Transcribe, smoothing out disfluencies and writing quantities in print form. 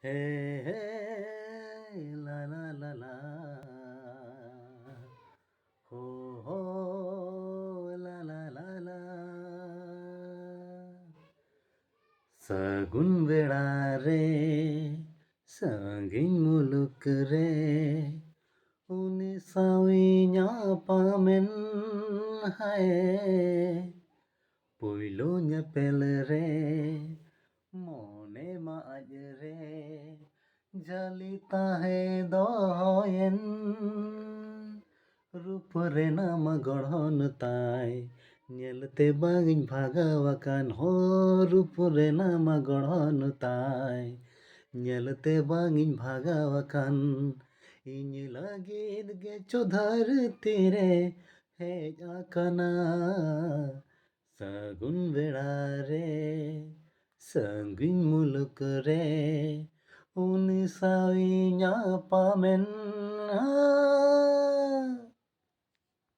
Hey, hey, la la la la. Ho, ho, la la la la. Sagun vedare, sangin muluk re. Uni sawinya pamen hai. Puilo nya pelre. Mone ma ajre. Jalita hai doyen. रूप रे नाम गढ़न ताई ñelte bangin bhagawakan ho रूप रे नाम गढ़न ताई ñelte bangin bhagawakan ᱤᱧ ᱞᱟᱹᱜᱤᱫ ᱜᱮᱪᱚ ᱫᱷᱟᱹᱨᱛᱤ ᱨᱮ ᱦᱮᱡ ᱟᱠᱟᱱᱟ ᱥᱟᱹᱜᱩᱱ ᱵᱮᱲᱟ ᱨᱮ ᱥᱟᱺᱜᱤᱧ ᱢᱩᱞᱩᱠ ᱨᱮ ᱩᱱᱤ ᱥᱟᱶ ᱧᱟᱯᱟᱢᱮᱱ